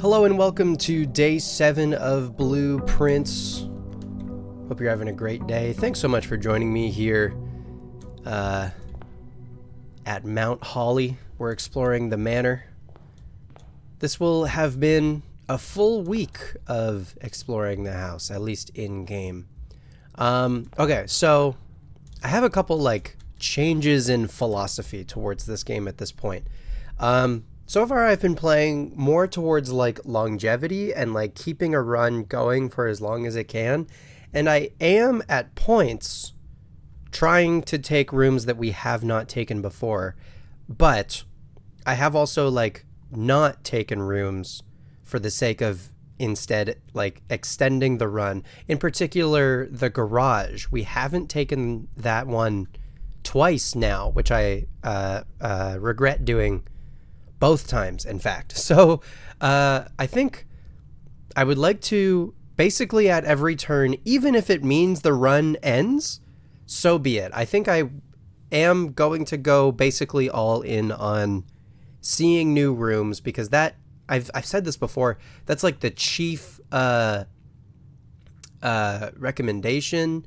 Hello and welcome to day 7 of Blueprints. Hope you're having a great day. Thanks so much for joining me here at Mount Holly. We're exploring the manor. This will have been a full week of exploring the house, at least in-game. Okay, so I have a couple changes in philosophy towards this game at this point. So far I've been playing more towards longevity and keeping a run going for as long as it can. And I am at points trying to take rooms that we have not taken before, but I have also not taken rooms for the sake of instead extending the run. In particular, the garage. We haven't taken that one twice now, which I regret doing both times, in fact. So I think I would like to basically at every turn, even if it means the run ends, so be it. I think I am going to go basically all in on seeing new rooms, because that I've said this before, that's the chief recommendation,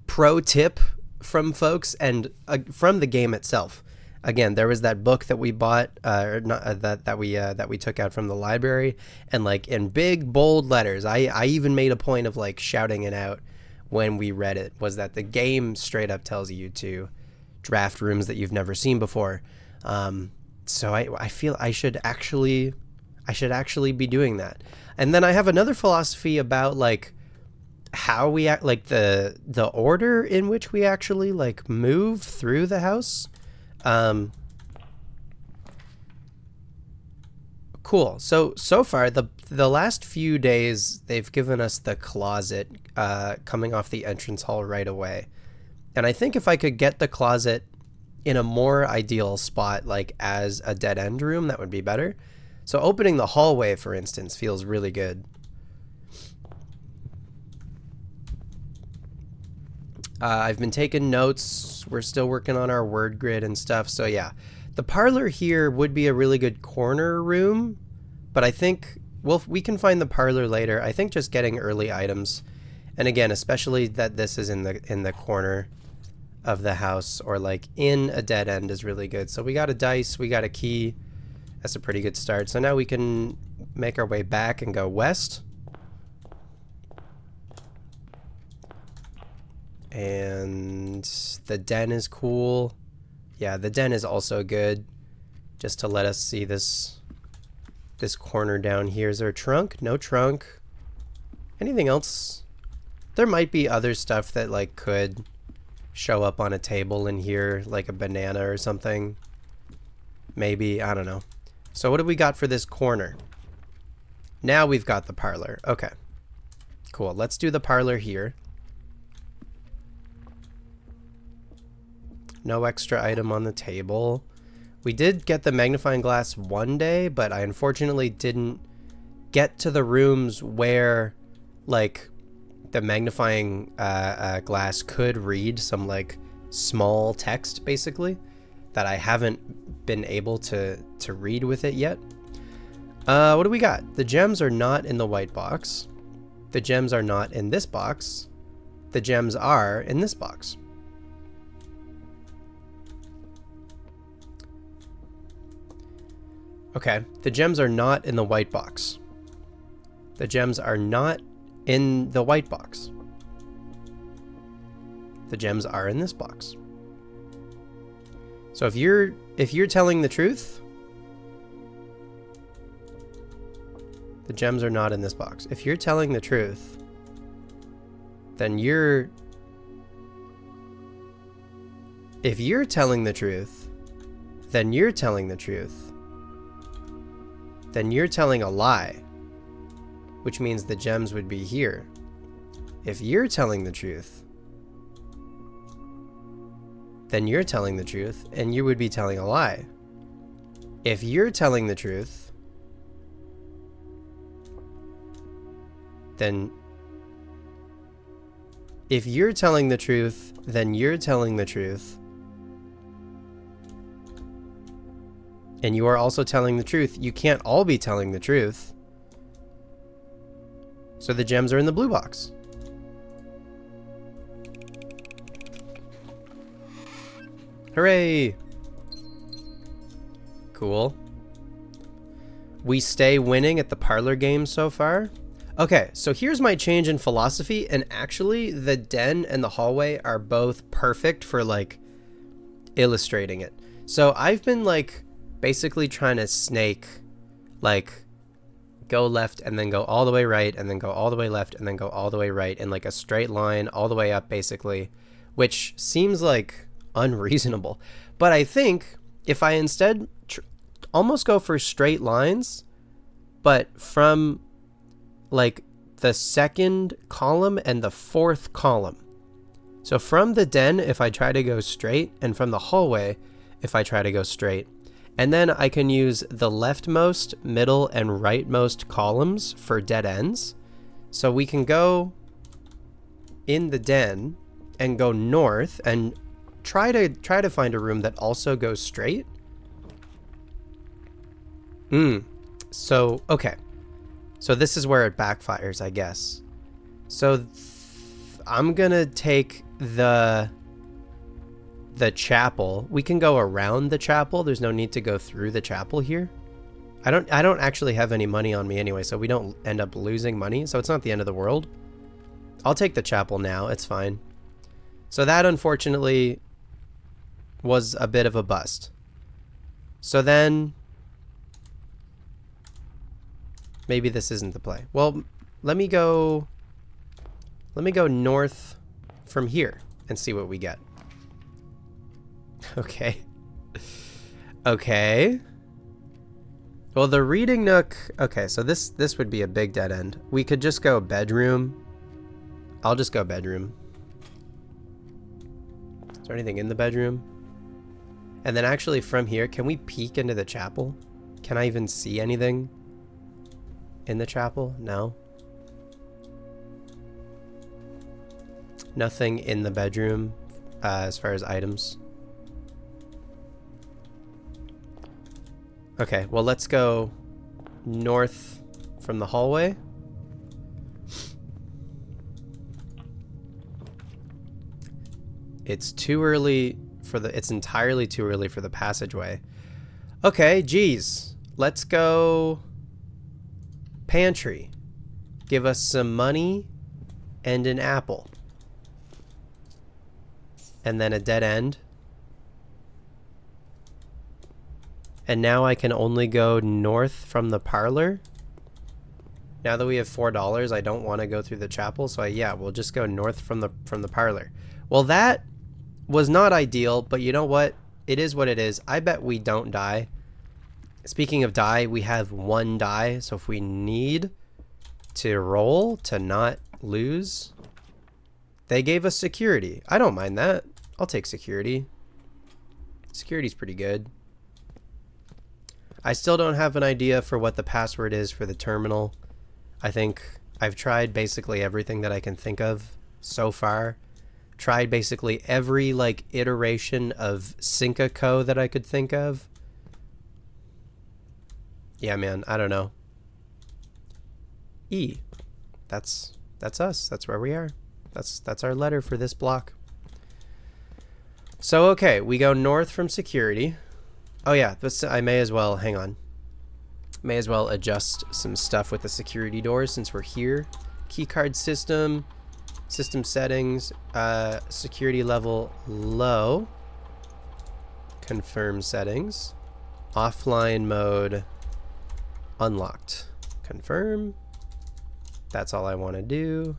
pro tip from folks and from the game itself. Again, there was that book that we bought, that we took out from the library, and in big bold letters, I even made a point of shouting it out when we read it, was that the game straight up tells you to draft rooms that you've never seen before. So I feel I should actually be doing that. And then I have another philosophy about how we act, the order in which we actually move through the house. Cool. So far the last few days they've given us the closet coming off the entrance hall right away. And I think if I could get the closet in a more ideal spot, as a dead end room, that would be better. So opening the hallway, for instance, feels really good. I've been taking notes. We're still working on our word grid and stuff. So yeah, the parlor here would be a really good corner room, but I think we can find the parlor later. I think just getting early items, and again, especially that this is in the corner of the house or in a dead end, is really good. So we got a dice, we got a key. That's a pretty good start. So now we can make our way back and go west. And the den is cool. Yeah, the den is also good. Just to let us see this corner down here. Is there a trunk? No trunk. Anything else? There might be other stuff that could show up on a table in here, like a banana or something. Maybe, I don't know. So what do we got for this corner? Now we've got the parlor. Okay. Cool. Let's do the parlor here. No extra item on the table. We did get the magnifying glass one day, but I unfortunately didn't get to the rooms where the magnifying glass could read some small text, basically, that I haven't been able to read with it yet. What do we got? The gems are not in the white box. The gems are not in this box. The gems are in this box. Okay, the gems are not in the white box. The gems are not in the white box. The gems are in this box. So if you're telling the truth, the gems are not in this box. If you're telling the truth, then you're telling the truth, then you're telling the truth. Then you're telling a lie, which means the gems would be here. If you're telling the truth, then you're telling the truth, and you would be telling a lie. If you're telling the truth, then you're telling the truth, and you are also telling the truth. You can't all be telling the truth. So the gems are in the blue box. Hooray! Cool. We stay winning at the parlor game so far. Okay, so here's my change in philosophy, and actually the den and the hallway are both perfect for like illustrating it. So I've been like basically trying to snake, like go left and then go all the way right and then go all the way left and then go all the way right in like a straight line all the way up basically, which seems like unreasonable. But I think if I instead almost go for straight lines, but from like the second column and the fourth column. So from the den, if I try to go straight, and from the hallway, if I try to go straight, and then I can use the leftmost, middle, and rightmost columns for dead ends. So we can go in the den and go north and try to find a room that also goes straight. So, okay. So this is where it backfires, I guess. So I'm gonna take the chapel. We can go around the chapel. There's no need to go through the chapel here. I don't actually have any money on me anyway, so we don't end up losing money. So it's not the end of the world. I'll take the chapel now. It's fine. So that unfortunately was a bit of a bust. So then maybe this isn't the play. Well, let me go north from here and see what we get. Okay. Okay. Well, the reading nook. Okay, so this would be a big dead end. We could just go bedroom. I'll just go bedroom. Is there anything in the bedroom? And then actually from here, can we peek into the chapel? Can I even see anything in the chapel? No. Nothing in the bedroom as far as items. Okay, well, let's go north from the hallway. It's too early for the, it's entirely too early for the passageway. Okay, geez. Let's go pantry. Give us some money and an apple. And then a dead end. And now I can only go north from the parlor. Now that we have $4, I don't want to go through the chapel, so yeah, we'll just go north from the parlor. Well, that was not ideal, but you know what? It is what it is. I bet we don't die. Speaking of die, we have 1 die, so if we need to roll to not lose, they gave us security. I don't mind that. I'll take security. Security's pretty good. I still don't have an idea for what the password is for the terminal. I think I've tried basically everything that I can think of so far. Tried basically every like iteration of Synca-Co that I could think of. Yeah, man, I don't know. E. That's us. That's where we are. That's our letter for this block. So okay, we go north from security. Oh yeah, I may as well, hang on. May as well adjust some stuff with the security doors since we're here. Keycard system, system settings, security level low. Confirm settings. Offline mode unlocked. Confirm. That's all I want to do.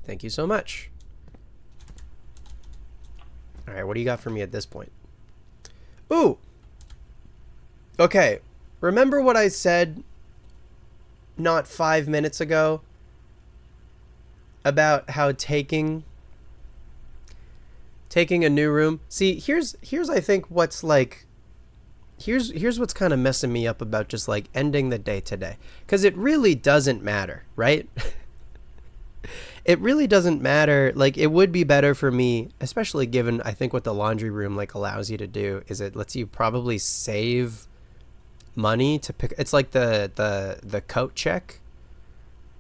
Thank you so much. All right, what do you got for me at this point? Ooh. Okay. Remember what I said not 5 minutes ago about how taking a new room. See, here's I think what's like here's what's kind of messing me up about just like ending the day today, cuz it really doesn't matter, right? It really doesn't matter. Like, it would be better for me, especially given I think what the laundry room like allows you to do is it lets you probably save money to pick. It's like the coat check.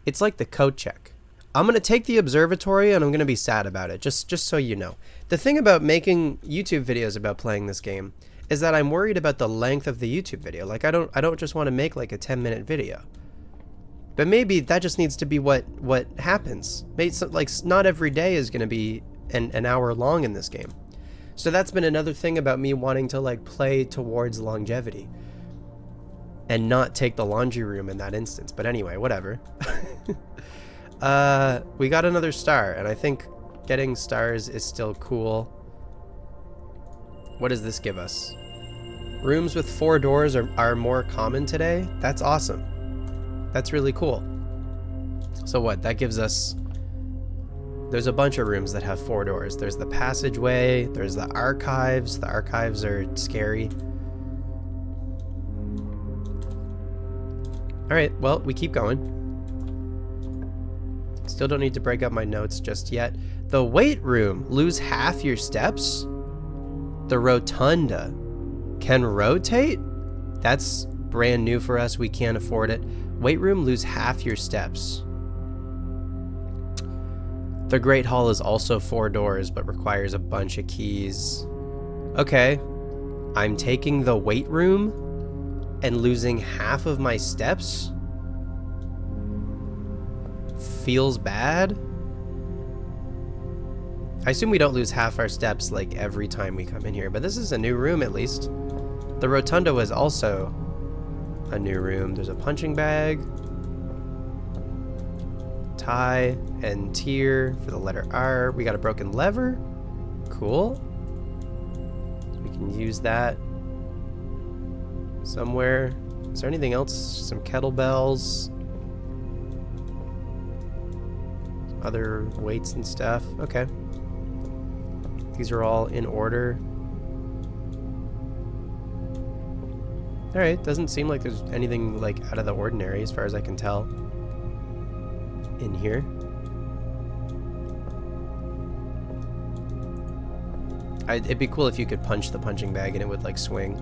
It's like the code check. I'm going to take the observatory and I'm going to be sad about it, just so you know. The thing about making YouTube videos about playing this game is that I'm worried about the length of the YouTube video. Like I don't just want to make like a 10-minute video. But maybe that just needs to be what happens. Like not every day is going to be an hour long in this game. So that's been another thing about me wanting to like play towards longevity and not take the laundry room in that instance. But anyway, whatever. We got another star, and I think getting stars is still cool. What does this give us? Rooms with 4 doors are more common today. That's awesome. That's really cool. So what? That gives us... There's a bunch of rooms that have 4 doors. There's the passageway. There's the archives. The archives are scary. Alright, well, we keep going. Still don't need to break up my notes just yet. The weight room. Lose half your steps? The rotunda can rotate? That's brand new for us. We can't afford it. Weight room, lose half your steps. The Great Hall is also 4 doors, but requires a bunch of keys. Okay. I'm taking the weight room and losing half of my steps? Feels bad? I assume we don't lose half our steps like every time we come in here, but this is a new room at least. The rotunda was also a new room. There's a punching bag, tie, and tier for the letter R. We got a broken lever. Cool. We can use that somewhere. Is there anything else? Some kettlebells. Other weights and stuff. Okay. These are all in order. Alright, doesn't seem like there's anything like out of the ordinary as far as I can tell in here. It'd be cool if you could punch the punching bag and it would like swing.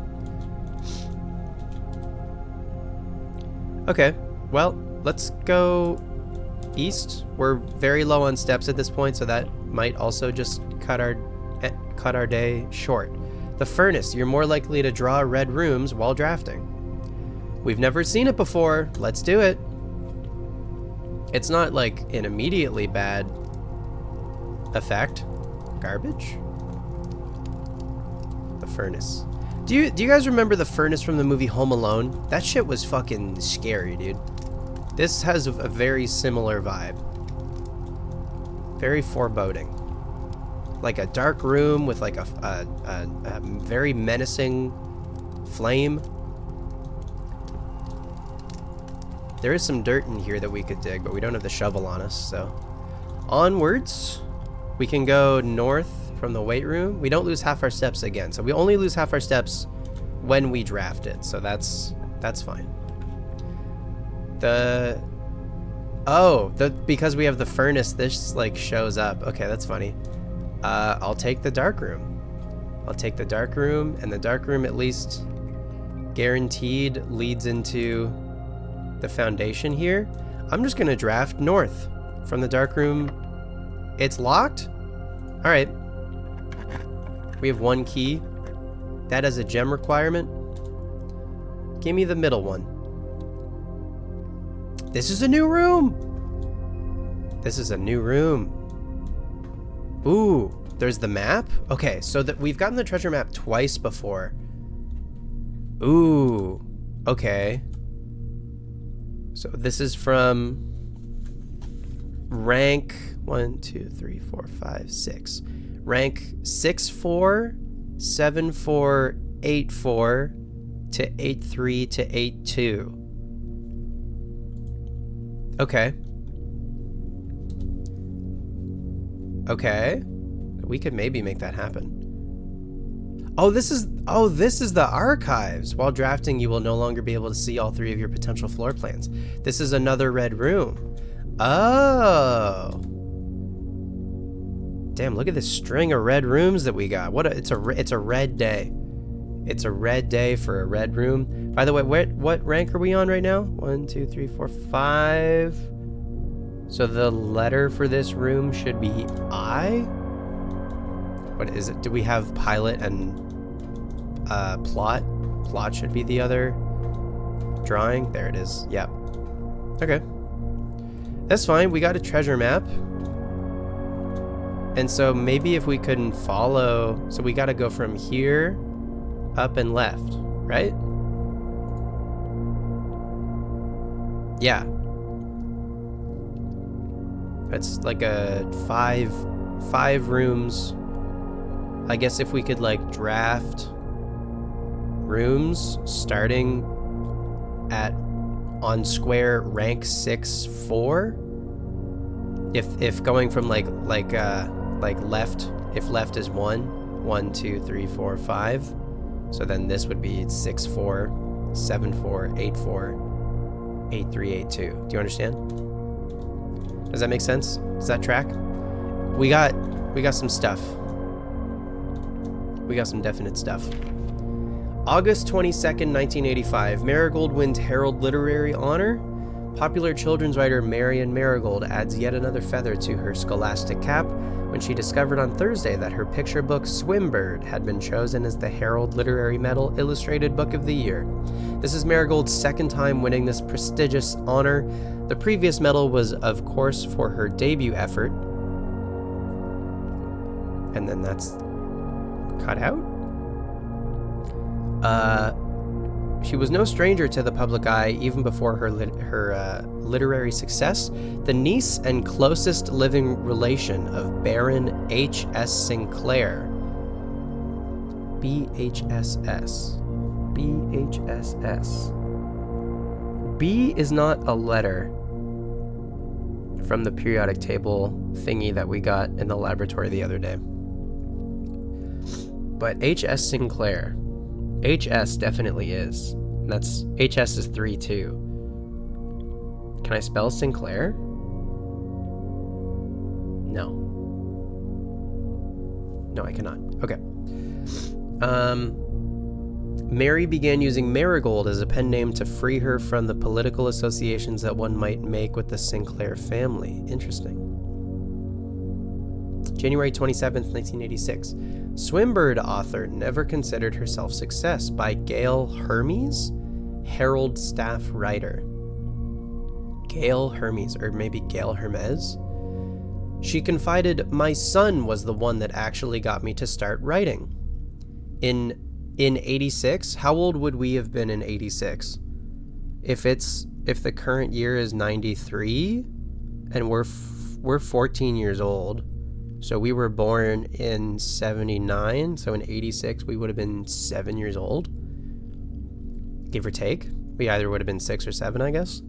Okay, well, let's go east. We're very low on steps at this point, so that might also just cut our day short. The furnace. You're more likely to draw red rooms while drafting. We've never seen it before. Let's do it. It's not like an immediately bad effect. Garbage. The furnace. Do you guys remember the furnace from the movie Home Alone? That shit was fucking scary, dude. This has a very similar vibe. Very foreboding. Like a dark room with like a very menacing flame. There is some dirt in here that we could dig, but we don't have the shovel on us, so. Onwards. We can go north from the weight room. We don't lose half our steps again, so we only lose half our steps when we draft it, so that's fine. Because we have the furnace, this like shows up. Okay, that's funny. I'll take the dark room. I'll take the dark room, and the dark room at least guaranteed leads into the foundation here. I'm just gonna draft north from the dark room. It's locked? All right. We have 1 key. That has a gem requirement. Give me the middle one. This is a new room. This is a new room. Ooh, there's the map. Okay, so that we've gotten the treasure map twice before. Ooh, okay. So this is from rank 1, 2, 3, 4, 5, 6. Rank 6-4, 7-4, 8-4 to 8-3 to 8-2. Okay. Okay. We could maybe make that happen. Oh, this is the archives. While drafting, you will no longer be able to see all 3 of your potential floor plans. This is another red room. Oh. Damn, look at this string of red rooms that we got. It's a red day. It's a red day for a red room. By the way, what rank are we on right now? 1, 2, 3, 4, 5. So the letter for this room should be I? What is it? Do we have pilot and plot? Plot should be the other drawing. There it is. Yep. Okay. That's fine. We got a treasure map. And so maybe if we couldn't follow... So we got to go from here up and left, right? Yeah. It's like a five rooms. I guess if we could like draft rooms starting at on square rank 6-4. If going from like left, if left is 1, 2, 3, 4, 5. So then this would be 6-4, 7-4, 8-4, 8-3, 8-2. Do you understand? Does that make sense? Does that track? We got some stuff. We got some definite stuff. August 22nd, 1985. Marigold wins Herald Literary Honor. Popular children's writer Marion Marigold adds yet another feather to her scholastic cap when she discovered on Thursday that her picture book Swimbird had been chosen as the Herald Literary Medal Illustrated Book of the Year. This is Marigold's second time winning this prestigious honor. The previous medal was, of course, for her debut effort. And then that's cut out. She was no stranger to the public eye even before her literary success, the niece and closest living relation of Baron H.S. Sinclair. BHSS. BHSS. B is not a letter from the periodic table thingy that we got in the laboratory the other day. But H.S. Sinclair. HS definitely is. And that's HS is 3 too. Can I spell Sinclair? No. No, I cannot. Okay. Mary began using Marigold as a pen name to free her from the political associations that one might make with the Sinclair family. Interesting. January 27th, 1986. Swimbird author never considered herself success by Gail Hermes, Herald staff writer. Gail Hermes, or maybe Gail Hermes. She confided, "My son was the one that actually got me to start writing." In 86, how old would we have been in 86? If the current year is 93 and we're 14 years old. So we were born in 79, so in 86 we would have been 7 years old, give or take. We either would have been 6 or 7, I guess.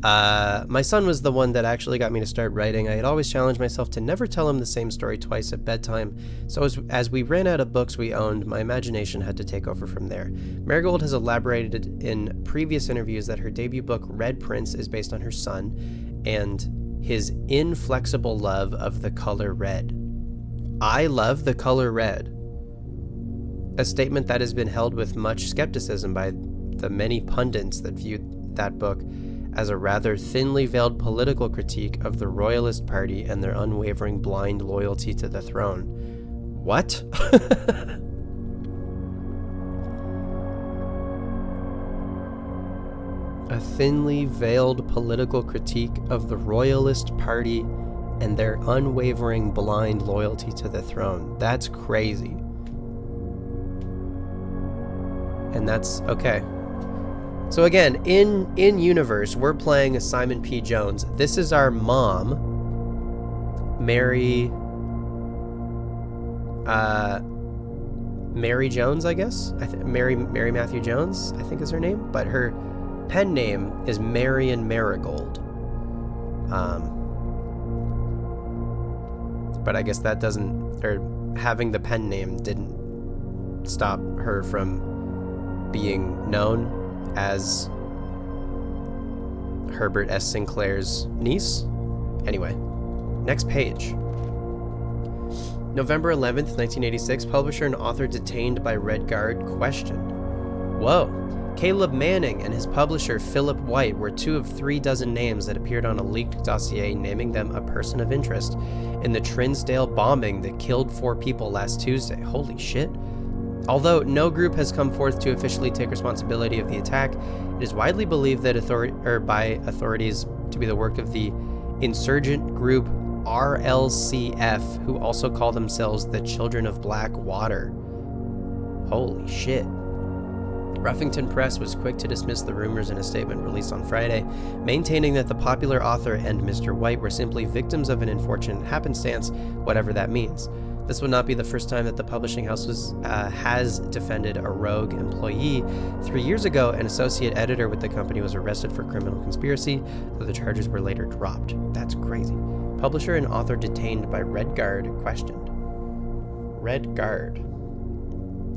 My son was the one that actually got me to start writing. I had always challenged myself to never tell him the same story twice at bedtime, so as we ran out of books we owned, my imagination had to take over from there. Marigold has elaborated in previous interviews that her debut book, Red Prince, is based on her son and his inflexible love of the color red. I love the color red. A statement that has been held with much skepticism by the many pundits that viewed that book as a rather thinly veiled political critique of the Royalist Party and their unwavering blind loyalty to the throne. What? A thinly veiled political critique of the Royalist Party and their unwavering blind loyalty to the throne. That's crazy. And that's okay. So again, in universe, we're playing as Simon P. Jones. This is our mom, Mary Jones, I guess. Mary Matthew Jones, I think is her name, but her pen name is Marion Marigold. But I guess that doesn't, or having the pen name didn't stop her from being known as Herbert S. Sinclair's niece. Anyway, next page. November 11th, 1986, publisher and author detained by Red Guard questioned. Whoa. Caleb Manning and his publisher Philip White were 2 of 3 dozen names that appeared on a leaked dossier naming them a person of interest in the Trinsdale bombing that killed 4 people last Tuesday. Holy shit. Although no group has come forth to officially take responsibility of the attack, it is widely believed that by authorities to be the work of the insurgent group RLCF, who also call themselves the Children of Black Water. Holy shit. Ruffington Press was quick to dismiss the rumors in a statement released on Friday, maintaining that the popular author and Mr. White were simply victims of an unfortunate happenstance, whatever that means. This would not be the first time that the publishing house has defended a rogue employee. 3 years ago, an associate editor with the company was arrested for criminal conspiracy, though the charges were later dropped. That's crazy. Publisher and author detained by Red Guard questioned. Red Guard.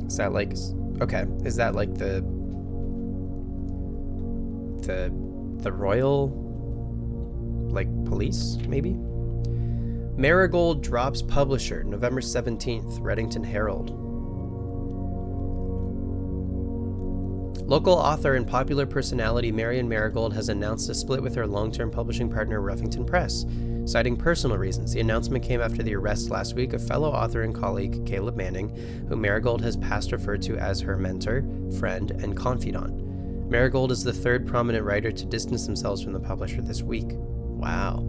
Is that like... Okay, is that like the royal, like, police, maybe? Marigold drops publisher, November 17th, Reddington Herald. Local author and popular personality Marion Marigold has announced a split with her long-term publishing partner Ruffington Press, citing personal reasons. The announcement came after the arrest last week of fellow author and colleague Caleb Manning, who Marigold has past referred to as her mentor, friend, and confidant. Marigold is the 3rd prominent writer to distance themselves from the publisher this week. Wow.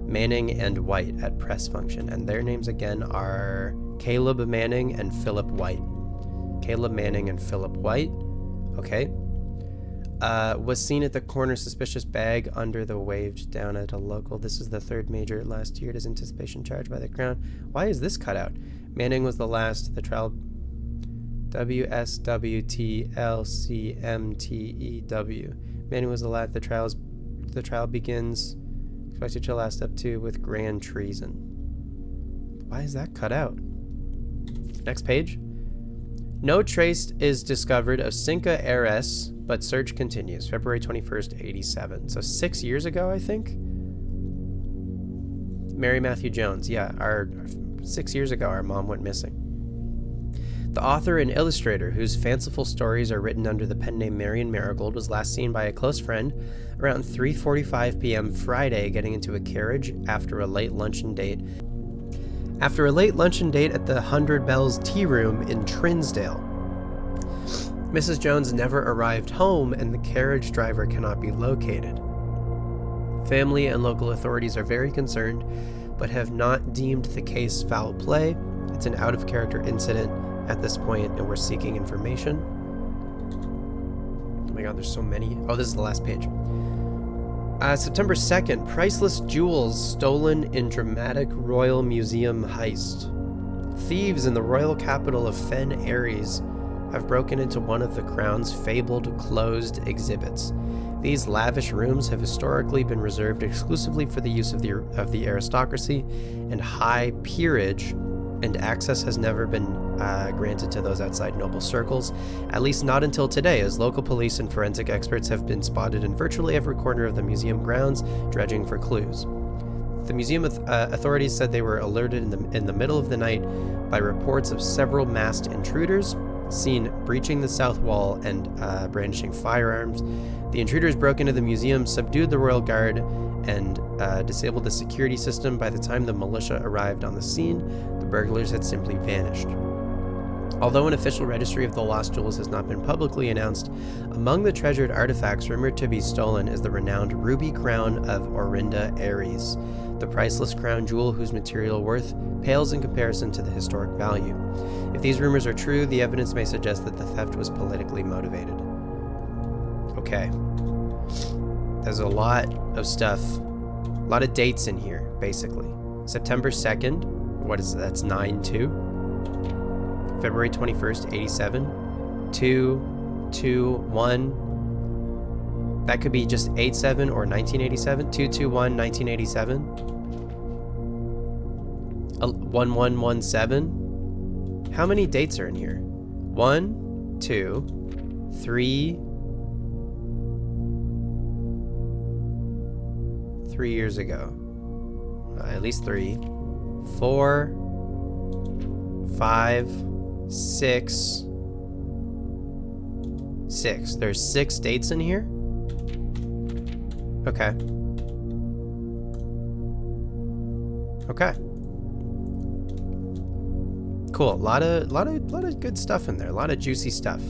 Manning and White at press function, and their names again are Caleb Manning and Philip White. Caleb Manning and Philip White. Okay. Was seen at the corner suspicious bag under the waved down at a local. This is the 3rd major last year. It is anticipation charged by the Crown. Why is this cut out? Manning was the last. The trial WSWTLCMTEW. Manning was the last. The trial begins expected to last up to with grand treason. Why is that cut out? Next page. No trace is discovered of Cinca heiress, but search continues. February 21st, 87. So 6 years ago, I think? Mary Matthew Jones. Yeah, 6 years ago, our mom went missing. The author and illustrator, whose fanciful stories are written under the pen name Marion Marigold, was last seen by a close friend around 3:45 p.m. Friday getting into a carriage after a late luncheon date at the 100 Bells Tea Room in Trinsdale. Mrs. Jones never arrived home, and the carriage driver cannot be located. Family and local authorities are very concerned, but have not deemed the case foul play. It's an out-of-character incident at this point, and we're seeking information. Oh my god, there's so many. Oh, this is the last page. September 2nd, priceless jewels stolen in dramatic Royal Museum heist. Thieves in the royal capital of Fen Aries have broken into one of the Crown's fabled closed exhibits. These lavish rooms have historically been reserved exclusively for the use of the aristocracy and high peerage, and access has never been granted to those outside noble circles, at least not until today, as local police and forensic experts have been spotted in virtually every corner of the museum grounds, dredging for clues. The museum authorities said they were alerted in the middle of the night by reports of several masked intruders seen breaching the south wall and brandishing firearms. The intruders broke into the museum, subdued the royal guard, and disabled the security system. By the time the militia arrived on the scene, the burglars had simply vanished. Although an official registry of the lost jewels has not been publicly announced, among the treasured artifacts rumored to be stolen is the renowned ruby crown of Orinda Aries, the priceless crown jewel whose material worth pales in comparison to the historic value. If these rumors are true, the evidence may suggest that the theft was politically motivated. Okay. There's a lot of stuff, a lot of dates in here, basically. September 2nd, what is it? That's 9/2. February 21st, 87. 2/2/1. That could be just 87 or 1987. 2/2/1/1987. 1117. How many dates are in here? 1, 2, 3. 3 years ago. At least 3. 4, 5, 6, 6. There's 6 dates in here? Okay. Okay. Cool. A lot of good stuff in there. A lot of juicy stuff.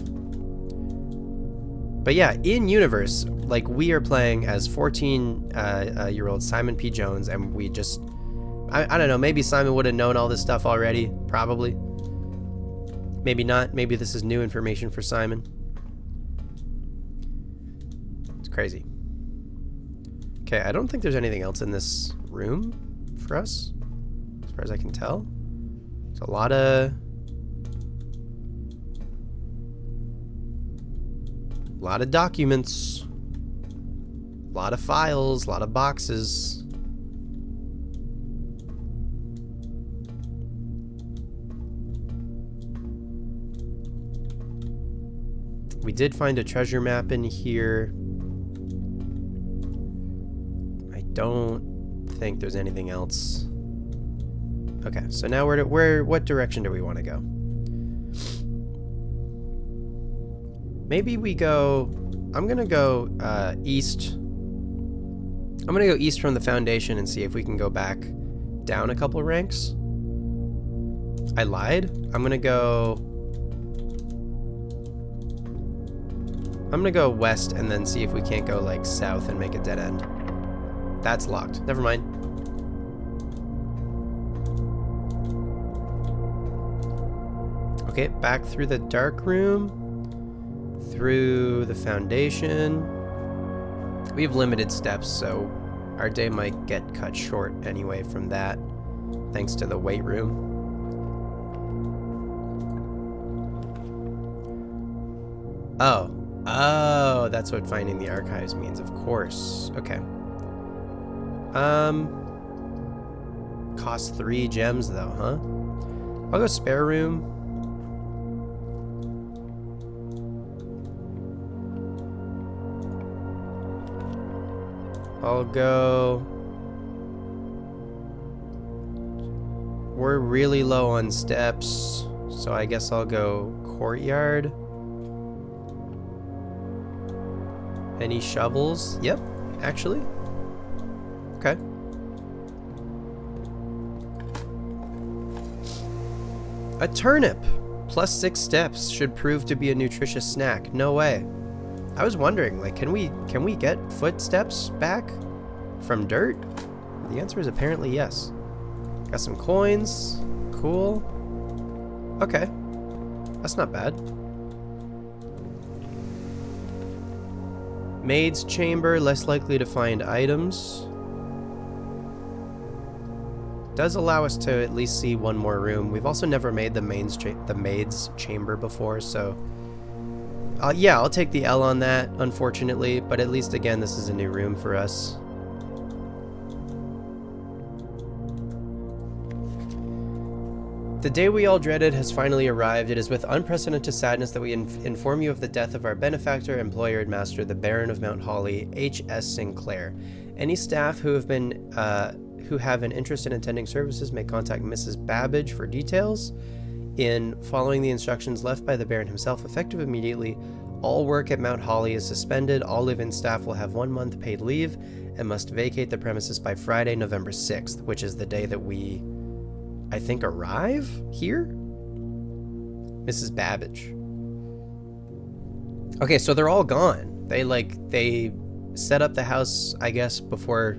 But yeah, in universe, like, we are playing as 14-year-old Simon P. Jones, and we just, I don't know, maybe Simon would have known all this stuff already, probably. Maybe not. Maybe this is new information for Simon. It's crazy. Okay, I don't think there's anything else in this room for us, as far as I can tell. There's a lot of documents, a lot of files, a lot of boxes. We did find a treasure map in here. I don't think there's anything else. Okay, so now what direction do we want to go? Maybe we go, I'm gonna go east. I'm gonna go east from the foundation and see if we can go back down a couple ranks. I lied. I'm gonna go west and then see if we can't go like south and make a dead end. That's locked. Never mind. Okay, back through the dark room. Through the foundation. We have limited steps, so our day might get cut short anyway from that, thanks to the weight room. Oh, that's what finding the archives means, of course. Okay. Costs 3 gems though, huh? I'll go spare room. I'll go... We're really low on steps, so I guess I'll go courtyard. Any shovels? Yep, actually. Okay. A turnip! Plus 6 steps should prove to be a nutritious snack. No way. I was wondering, like, can we get footsteps back from dirt? The answer is apparently yes. Got some coins. Cool. Okay. That's not bad. Maid's chamber, less likely to find items. Does allow us to at least see one more room. We've also never made the maid's chamber before, so... yeah, I'll take the L on that, unfortunately, but at least, again, this is a new room for us. The day we all dreaded has finally arrived. It is with unprecedented sadness that we inform you of the death of our benefactor, employer, and master, the Baron of Mount Holly, H.S. Sinclair. Any staff who have an interest in attending services may contact Mrs. Babbage for details. In following the instructions left by the Baron himself, effective immediately, all work at Mount Holly is suspended. All live-in staff will have 1 month paid leave and must vacate the premises by Friday, November 6th, which is the day that we, I think, arrive here? Mrs. Babbage. Okay, so they're all gone. They set up the house, I guess, before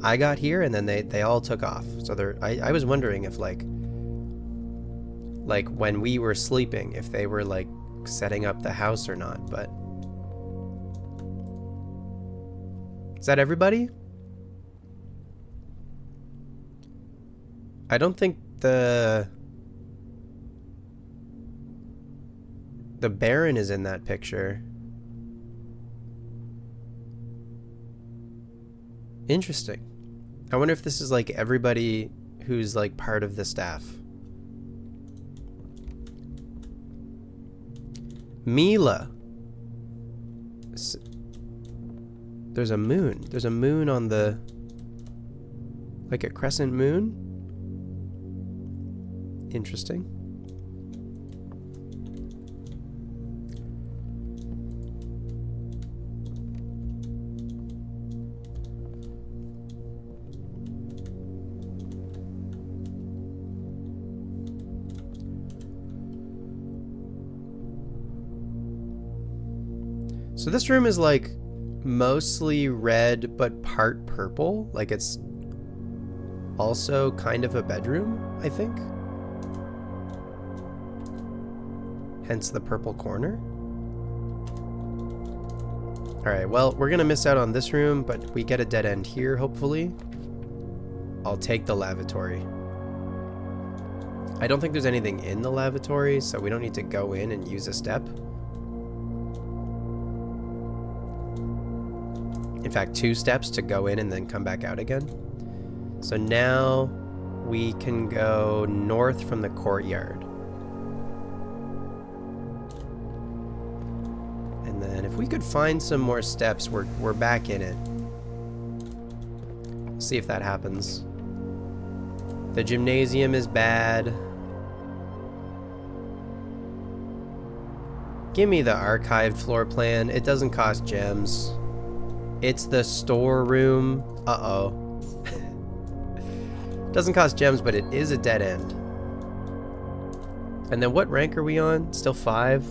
I got here, and then they all took off. So I was wondering if, like when we were sleeping, if they were like setting up the house or not, but is that everybody? I don't think the Baron is in that picture. Interesting. I wonder if this is like everybody who's like part of the staff. Mila. There's a moon. There's a moon on the... like a crescent moon? Interesting. So this room is like mostly red but part purple. Like it's also kind of a bedroom, I think. Hence the purple corner. Alright, well, we're gonna miss out on this room, but we get a dead end here, hopefully. I'll take the lavatory. I don't think there's anything in the lavatory, so we don't need to go in and use a step. In fact, 2 steps to go in and then come back out again. So now we can go north from the courtyard. And then if we could find some more steps, we're back in it. See if that happens. The gymnasium is bad. Give me the archived floor plan. It doesn't cost gems. It's the storeroom. Uh-oh. Doesn't cost gems, but it is a dead end. And then what rank are we on? Still 5?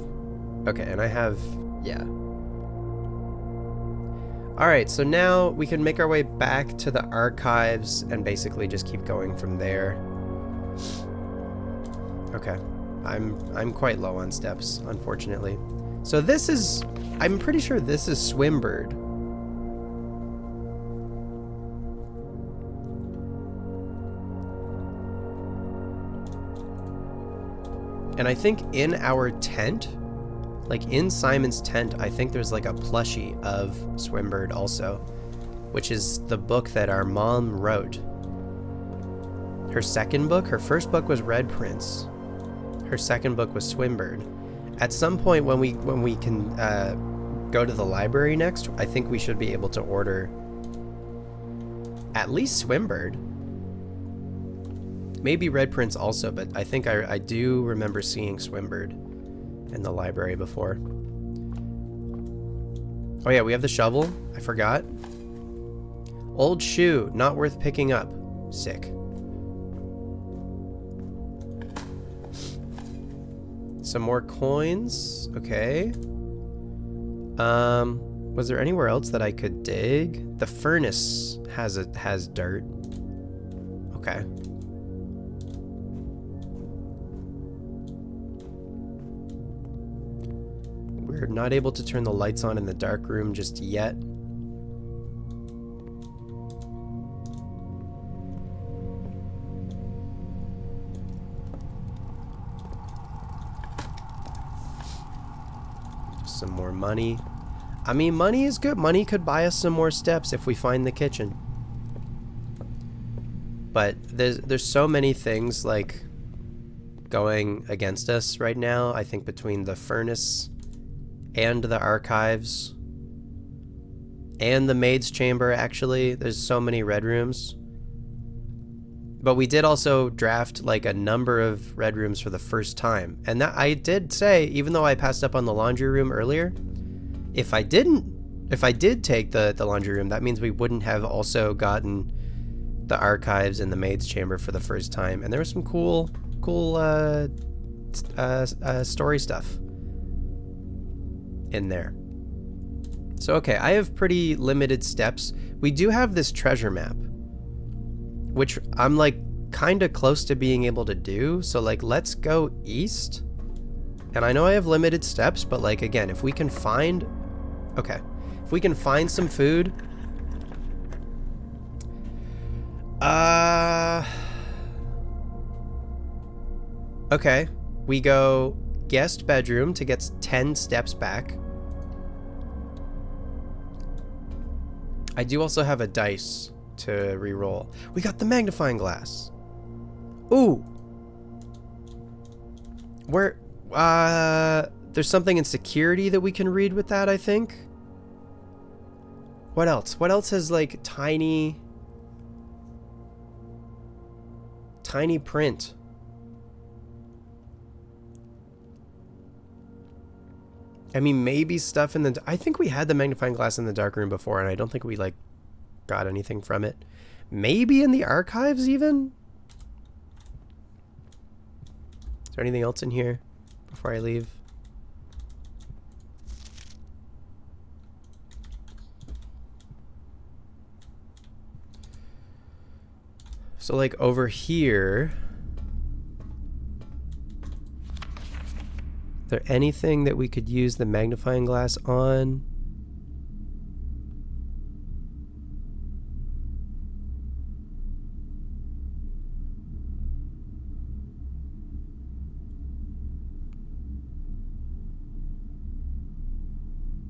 Okay, and I have... yeah. Alright, so now we can make our way back to the archives and basically just keep going from there. Okay. I'm quite low on steps, unfortunately. So this is... I'm pretty sure this is Swimbird. And I think in our tent, like in Simon's tent, I think there's like a plushie of Swimbird also, which is the book that our mom wrote. Her second book, her first book was Red Prince. Her second book was Swimbird. At some point when we can go to the library next, I think we should be able to order at least Swimbird. Maybe Red Prince also, but I think I do remember seeing Swimbird in the library before. Oh yeah, we have the shovel. I forgot. Old shoe, not worth picking up. Sick. Some more coins. Okay. Was there anywhere else that I could dig? The furnace has dirt. Okay. We're not able to turn the lights on in the dark room just yet. Just some more money. I mean, money is good. Money could buy us some more steps if we find the kitchen. But there's so many things like going against us right now. I think between the furnace and the archives and the maid's chamber, actually, there's so many red rooms. But we did also draft like a number of red rooms for the first time, and that I did say, even though I passed up on the laundry room earlier, if I did take the laundry room, that means we wouldn't have also gotten the archives and the maid's chamber for the first time. And there was some cool story stuff in there. So okay, I have pretty limited steps. We do have this treasure map, which I'm like kind of close to being able to do. So like, let's go east. And I know I have limited steps, but like, again, if we can find, okay, if we can find some food. Okay, we go guest bedroom to get 10 steps back. I do also have a dice to re-roll. We got the magnifying glass. Ooh. Where, there's something in security that we can read with that, I think. What else? What else has like tiny print? I mean, maybe stuff in the... I think we had the magnifying glass in the dark room before, and I don't think we, like, got anything from it. Maybe in the archives, even? Is there anything else in here before I leave? So like over here, is there anything that we could use the magnifying glass on?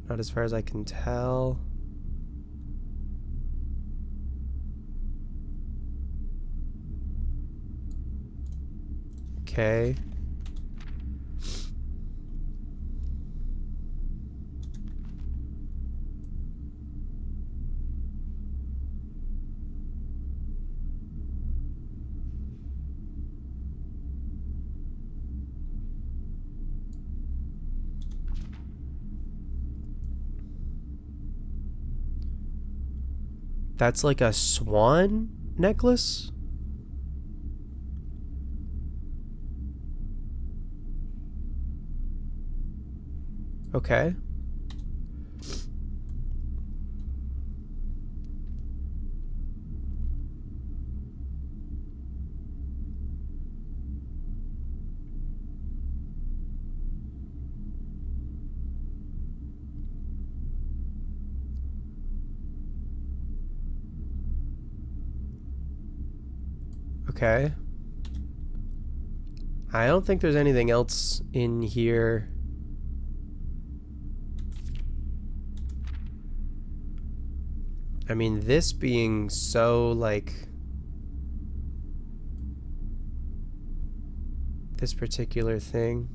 Not as far as I can tell. Okay. That's like a swan necklace? Okay. Okay. I don't think there's anything else in here. I mean, this being so, like, this particular thing.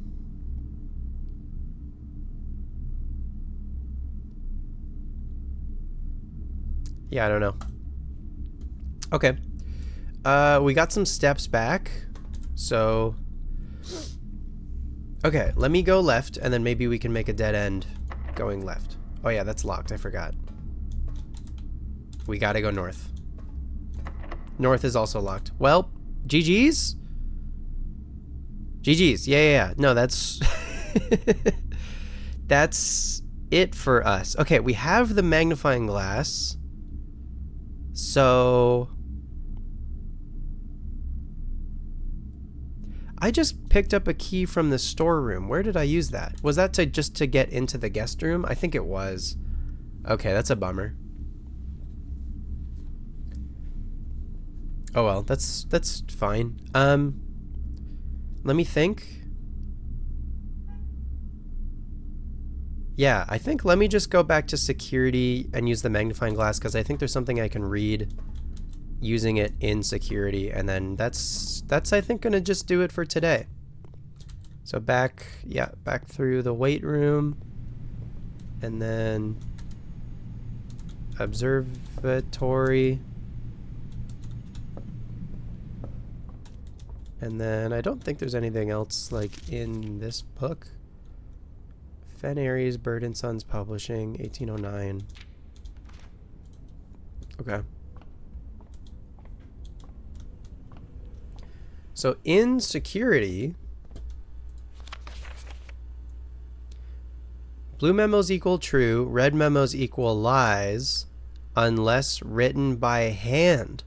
Yeah, I don't know. Okay. We got some steps back. So, okay, let me go left, and then maybe we can make a dead end going left. Oh yeah, that's locked. I forgot. We gotta go north. North is also locked. Well, GG's? GG's. Yeah. No, that's... that's it for us. Okay, we have the magnifying glass. So... I just picked up a key from the storeroom. Where did I use that? Was that just to get into the guest room? I think it was. Okay, that's a bummer. Oh well, that's fine. Let me think. Yeah, I think let me just go back to security and use the magnifying glass because I think there's something I can read using it in security, and then that's I think gonna just do it for today. So back through the weight room, and then observatory, and then I don't think there's anything else like in this book. Fen Aries, Bird and Sons Publishing, 1809. Okay. So in security, blue memos equal true, red memos equal lies, unless written by hand.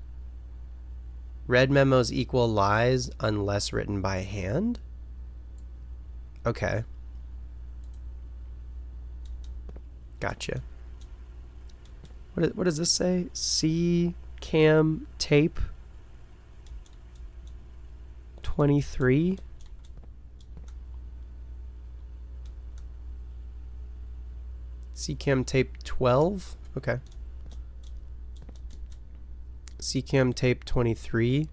Red memos equal lies unless written by hand? Okay. Gotcha. What does this say? C-cam tape 23? C-cam tape 12? Okay. C-cam tape 23.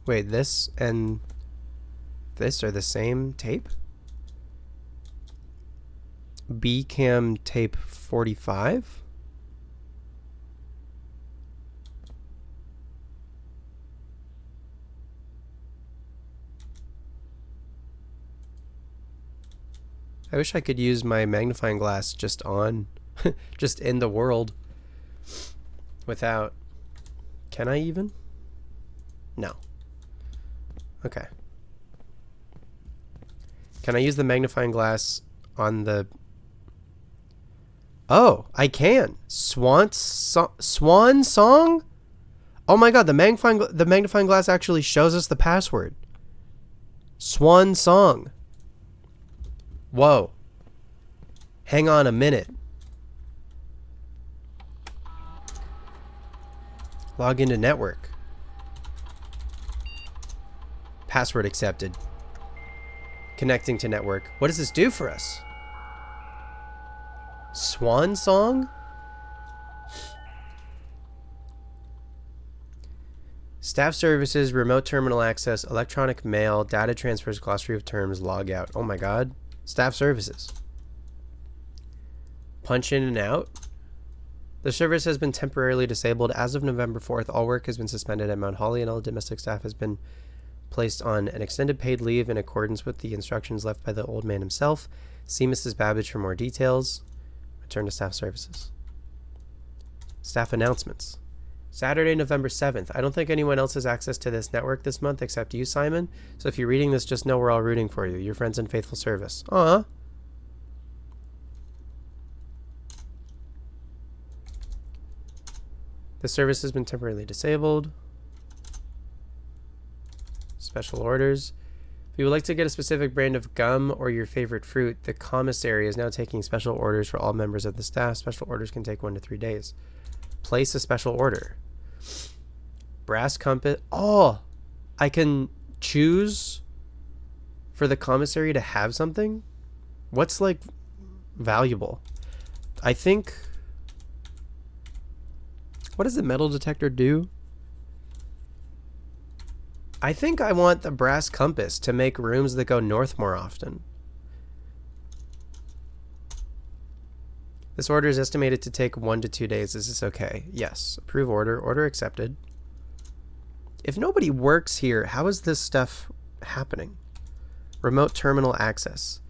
Wait, this and this are the same tape? B-cam tape 45? I wish I could use my magnifying glass just on, just in the world, without, can I even? No. Okay. Can I use the magnifying glass on the, oh, I can. Swan song? Oh my god, the magnifying glass actually shows us the password. Swan Song. Whoa. Hang on a minute. Log into network. Password accepted. Connecting to network. What does this do for us? Swan Song? Staff services, remote terminal access, electronic mail, data transfers, glossary of terms, log out. Oh my god. Staff services. Punch in and out. The service has been temporarily disabled. As of November 4th, all work has been suspended at Mount Holly and all domestic staff has been placed on an extended paid leave in accordance with the instructions left by the old man himself. See Mrs. Babbage for more details. Return to staff services. Staff announcements. Saturday, November 7th. I don't think anyone else has access to this network this month except you, Simon. So if you're reading this, just know we're all rooting for you. Your friends in faithful service. Aww. The service has been temporarily disabled. Special orders. If you would like to get a specific brand of gum or your favorite fruit, the commissary is now taking special orders for all members of the staff. Special orders can take 1 to 3 days. Place a special order. Brass compass. Oh, I can choose for the commissary to have something. What's like valuable? I think. What does the metal detector do? I think I want the brass compass to make rooms that go north more often. This order is estimated to take 1 to 2 days. Is this okay? Yes. Approve order. Order accepted. If nobody works here, how is this stuff happening? Remote terminal access.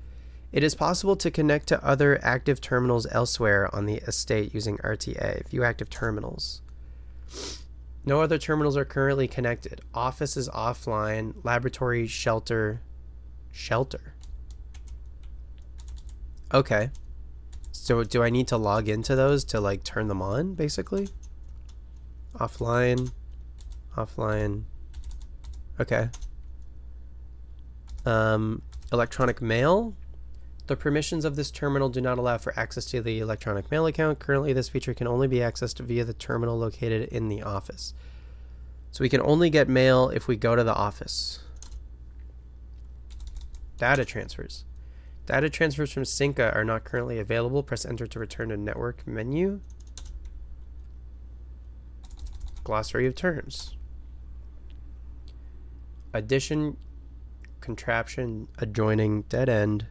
It is possible to connect to other active terminals elsewhere on the estate using RTA. View active terminals. No other terminals are currently connected. Office is offline. Laboratory, shelter. Shelter. Okay. So do I need to log into those to like turn them on, basically? Offline. Offline. Okay. Electronic mail. The permissions of this terminal do not allow for access to the electronic mail account. Currently, this feature can only be accessed via the terminal located in the office. So we can only get mail if we go to the office. Data transfers. Data transfers from Synca are not currently available. Press enter to return to network menu. Glossary of terms. Addition, contraption, adjoining, dead end,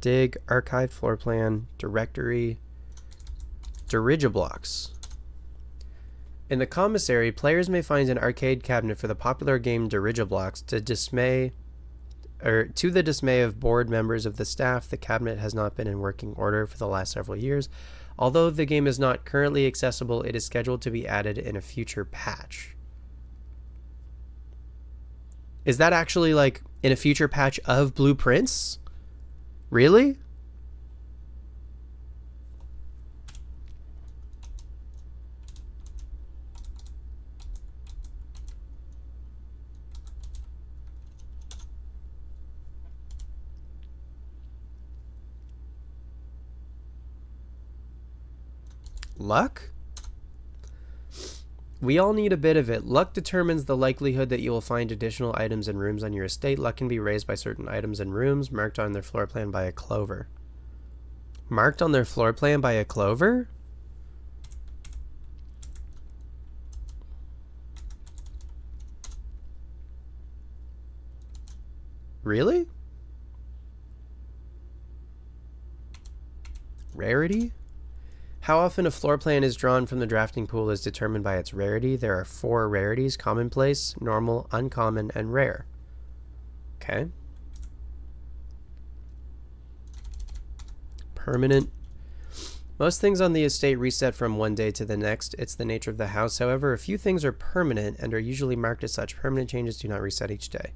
dig, archive, floor plan, directory, dirigiblocks. In the commissary, players may find an arcade cabinet for the popular game Dirigiblocks. To the dismay of board members of the staff, the cabinet has not been in working order for the last several years. Although the game is not currently accessible, it is scheduled to be added in a future patch. Is that actually like in a future patch of Blueprints? Really? Luck? We all need a bit of it. Luck determines the likelihood that you will find additional items and rooms on your estate. Luck can be raised by certain items and rooms marked on their floor plan by a clover. Marked on their floor plan by a clover? Really? Rarity? How often a floor plan is drawn from the drafting pool is determined by its rarity. There are 4 rarities: commonplace, normal, uncommon, and rare. Okay. Permanent. Most things on the estate reset from one day to the next. It's the nature of the house. However, a few things are permanent and are usually marked as such. Permanent changes do not reset each day.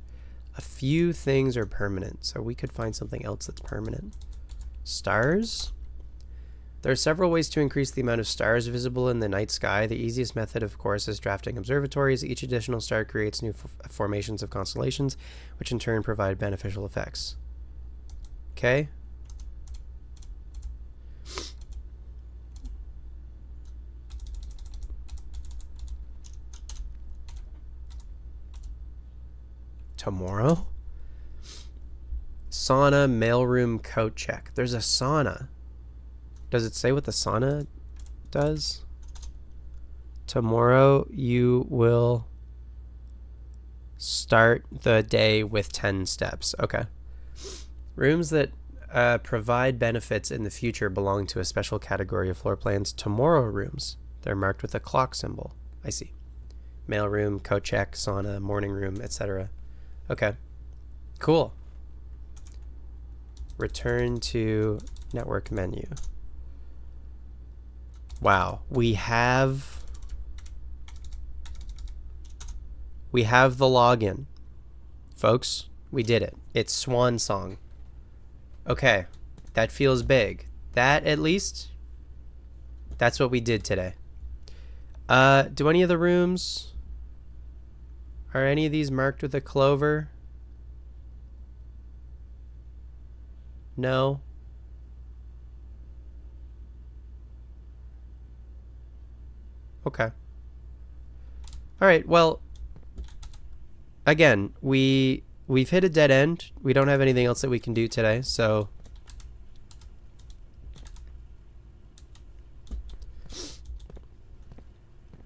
A few things are permanent, so we could find something else that's permanent. Stars. There are several ways to increase the amount of stars visible in the night sky. The easiest method, of course, is drafting observatories. Each additional star creates new formations of constellations, which in turn provide beneficial effects. Okay. Tomorrow? Sauna, mailroom, coat check. There's a sauna. Does it say what the sauna does? Tomorrow you will start the day with 10 steps. Okay. Rooms that provide benefits in the future belong to a special category of floor plans. Tomorrow rooms. They're marked with a clock symbol. I see. Mailroom, coat check, sauna, morning room, etc. Okay. Cool. Return to network menu. Wow, we have the login. Folks, we did it. It's Swan Song. Okay, that feels big. That, at least, that's what we did today. Do any of the rooms, are any of these marked with a clover? No. Okay. All right. Well, again, we've hit a dead end. We don't have anything else that we can do today, so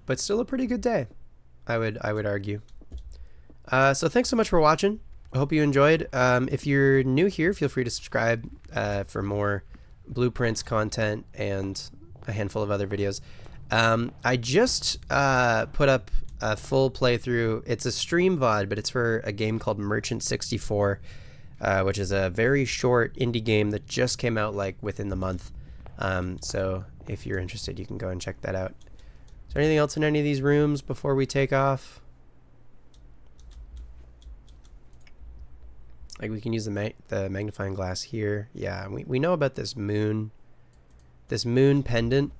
but still a pretty good day, I would argue. So thanks so much for watching. I hope you enjoyed. If you're new here, feel free to subscribe for more Blueprints content and a handful of other videos. I just put up a full playthrough. It's a stream VOD, but it's for a game called Merchant 64, which is a very short indie game that just came out like within the month. So if you're interested, you can go and check that out. Is there anything else in any of these rooms before we take off? Like we can use the magnifying glass here. Yeah, we know about this moon pendant.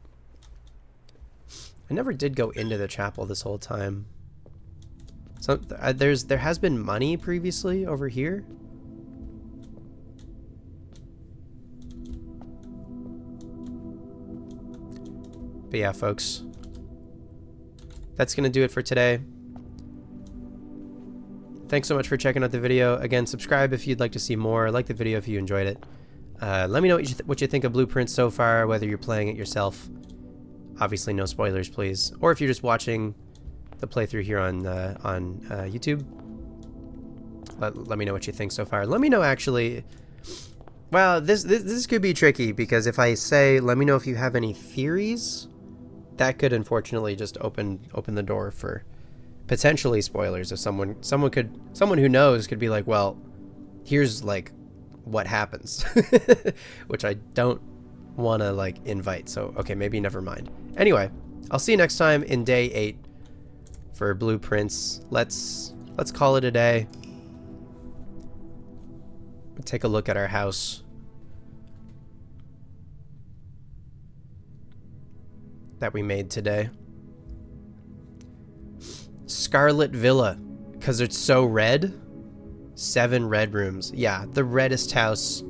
I never did go into the chapel this whole time. So there has been money previously over here. But yeah, folks, that's gonna do it for today. Thanks so much for checking out the video. Again, subscribe if you'd like to see more. Like the video if you enjoyed it. Let me know what you think of Blueprints so far, whether you're playing it yourself. Obviously, no spoilers, please. Or if you're just watching the playthrough here on YouTube, let me know what you think so far. Let me know, actually. Well, this could be tricky, because if I say, let me know if you have any theories, that could unfortunately just open the door for potentially spoilers. If someone who knows could be like, well, here's like what happens, which I don't want to like invite. So okay, maybe never mind. Anyway, I'll see you next time in day 8 for Blueprints. Let's call it a day. Take a look at our house that we made today. Scarlet Villa, because it's so red. 7 red rooms. Yeah, the reddest house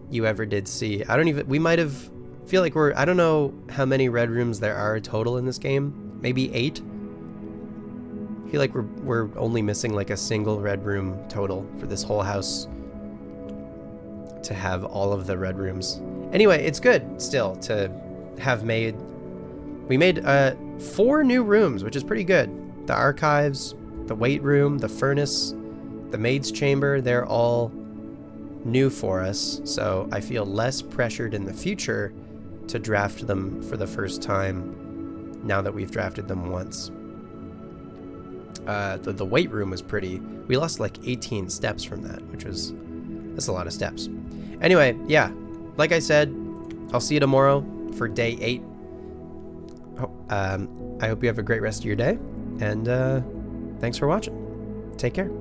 you ever did see. We might have, feel like I don't know how many red rooms there are total in this game. Maybe 8. I feel like we're only missing like a single red room total for this whole house to have all of the red rooms. Anyway, it's good still to have made. We made 4 new rooms, which is pretty good. The archives, the weight room, the furnace, the maid's chamber, they're all new for us, so I feel less pressured in the future to draft them for the first time now that we've drafted them once. The weight room was pretty. We lost like 18 steps from that, that's a lot of steps. Anyway, yeah, like I said, I'll see you tomorrow for day 8. I hope you have a great rest of your day, and thanks for watching. Take care.